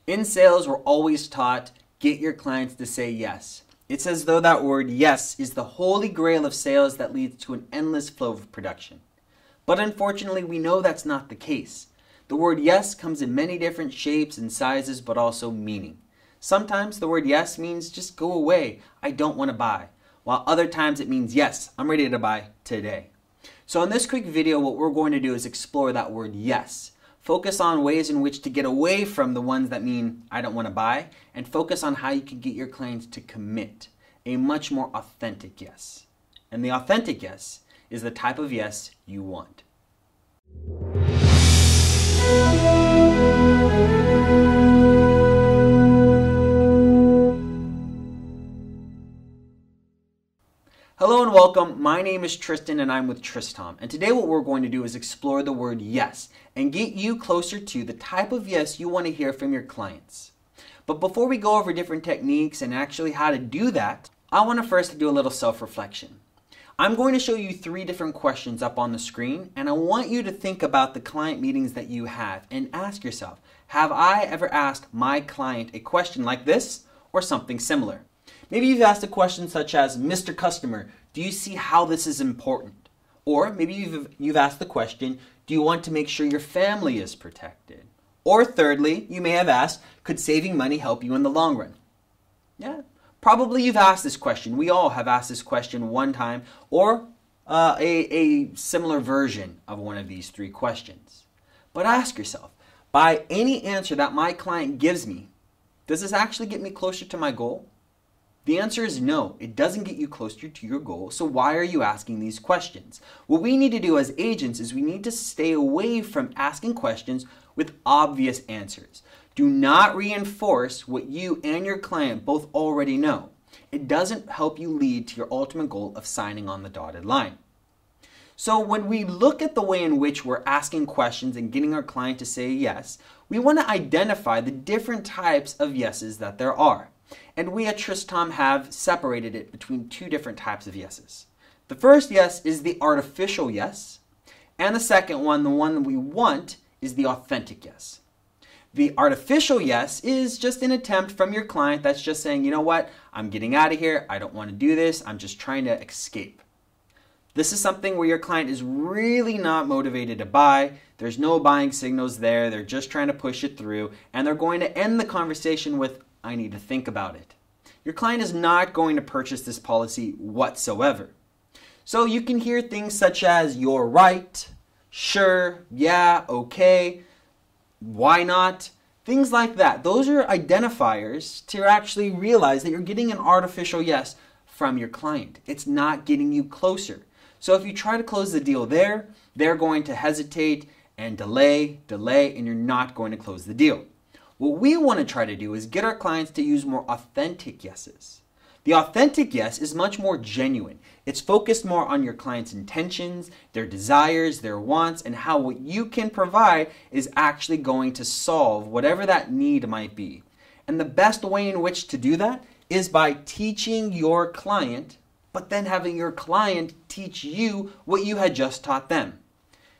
In sales, we're always taught, get your clients to say yes. It's as though that word yes is the holy grail of sales that leads to an endless flow of production. But unfortunately, we know that's not the case. The word yes comes in many different shapes and sizes, but also meaning. Sometimes the word yes means just go away, I don't want to buy. While other times it means yes, I'm ready to buy today. So in this quick video, what we're going to do is explore that word yes. Focus on ways in which to get away from the ones that mean I don't want to buy, and focus on how you can get your clients to commit a much more authentic yes. And the authentic yes is the type of yes you want. Hello and welcome. My name is Tristan and I'm with Tristom. And today what we're going to do is explore the word yes and get you closer to the type of yes you want to hear from your clients. But before we go over different techniques and actually how to do that, I want to first do a little self-reflection. I'm going to show you 3 different questions up on the screen, and I want you to think about the client meetings that you have and ask yourself, have I ever asked my client a question like this or something similar? Maybe you've asked a question such as, Mr. Customer, do you see how this is important? Or maybe you've asked the question, do you want to make sure your family is protected? Or thirdly, you may have asked, could saving money help you in the long run? Yeah, probably you've asked this question. We all have asked this question one time or a similar version of one of these 3 questions. But ask yourself, by any answer that my client gives me, does this actually get me closer to my goal? The answer is no, it doesn't get you closer to your goal, so why are you asking these questions? What we need to do as agents is we need to stay away from asking questions with obvious answers. Do not reinforce what you and your client both already know. It doesn't help you lead to your ultimate goal of signing on the dotted line. So when we look at the way in which we're asking questions and getting our client to say yes, we want to identify the different types of yeses that there are. And we at Tristom have separated it between 2 different types of yeses. The first yes is the artificial yes, and the second one, the one we want, is the authentic yes. The artificial yes is just an attempt from your client that's just saying, you know what, I'm getting out of here, I don't want to do this, I'm just trying to escape. This is something where your client is really not motivated to buy, there's no buying signals there, they're just trying to push it through, and they're going to end the conversation with, I need to think about it. Your client is not going to purchase this policy whatsoever. So you can hear things such as, you're right, sure, yeah, okay, why not? Things like that. Those are identifiers to actually realize that you're getting an artificial yes from your client. It's not getting you closer. So if you try to close the deal there, they're going to hesitate and delay, and you're not going to close the deal. What we want to try to do is get our clients to use more authentic yeses. The authentic yes is much more genuine. It's focused more on your client's intentions, their desires, their wants, and how what you can provide is actually going to solve whatever that need might be. And the best way in which to do that is by teaching your client, but then having your client teach you what you had just taught them.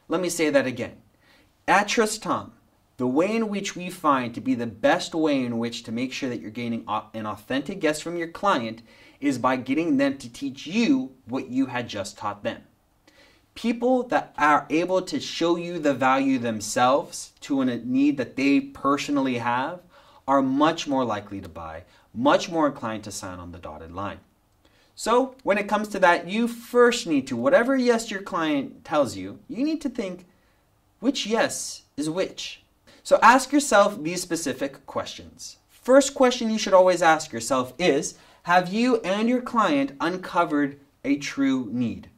Let me say that again. At Tristom, the way in which we find to be the best way in which to make sure that you're gaining an authentic yes from your client is by getting them to teach you what you had just taught them. People that are able to show you the value themselves to a need that they personally have are much more likely to buy, much more inclined to sign on the dotted line. So when it comes to that, you first need to, whatever yes your client tells you, you need to think, which yes is which? So ask yourself these specific questions. First question you should always ask yourself is, have you and your client uncovered a true need?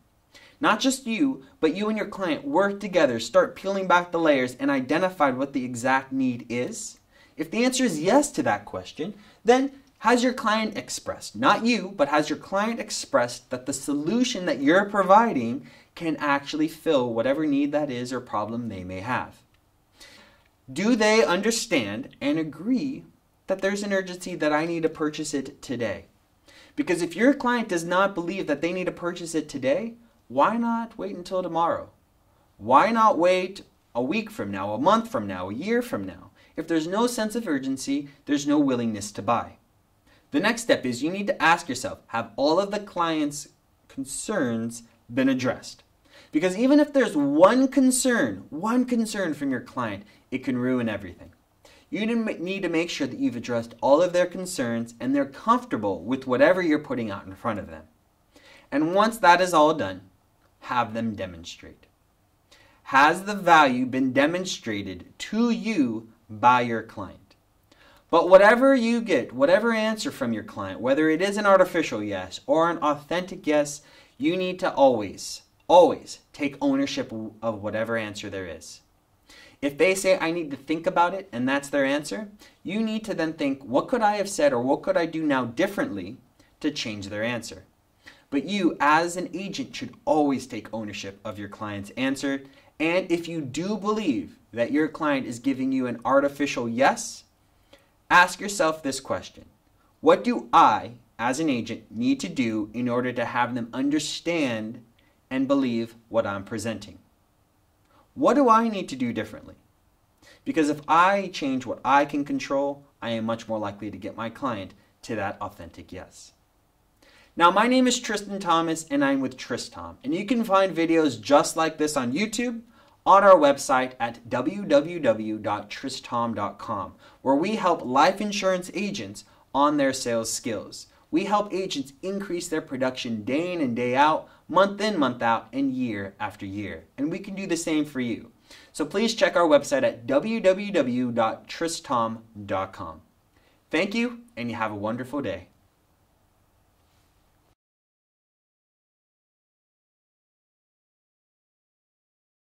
Not just you, but you and your client work together, start peeling back the layers and identified what the exact need is? If the answer is yes to that question, then has your client expressed, not you, but has your client expressed that the solution that you're providing can actually fill whatever need that is or problem they may have? Do they understand and agree that there's an urgency that I need to purchase it today? Because if your client does not believe that they need to purchase it today, why not wait until tomorrow? Why not wait a week from now, a month from now, a year from now? If there's no sense of urgency, there's no willingness to buy. The next step is you need to ask yourself, have all of the client's concerns been addressed? Because even if there's one concern from your client, it can ruin everything. You need to make sure that you've addressed all of their concerns and they're comfortable with whatever you're putting out in front of them. And once that is all done, have them demonstrate. Has the value been demonstrated to you by your client? But whatever you get, whatever answer from your client, whether it is an artificial yes or an authentic yes, you need to always take ownership of whatever answer there is. If they say, I need to think about it, and that's their answer, you need to then think, what could I have said or what could I do now differently to change their answer? But you, as an agent, should always take ownership of your client's answer. And if you do believe that your client is giving you an artificial yes, ask yourself this question. What do I, as an agent, need to do in order to have them understand and believe what I'm presenting? What do I need to do differently? Because if I change what I can control, I am much more likely to get my client to that authentic yes. Now, my name is Tristan Thomas, and I'm with TristTom. And you can find videos just like this on YouTube, on our website at www.tristtom.com, where we help life insurance agents on their sales skills. We help agents increase their production day in and day out, month in, month out, and year after year. And we can do the same for you. So please check our website at www.tristtom.com. Thank you, and you have a wonderful day.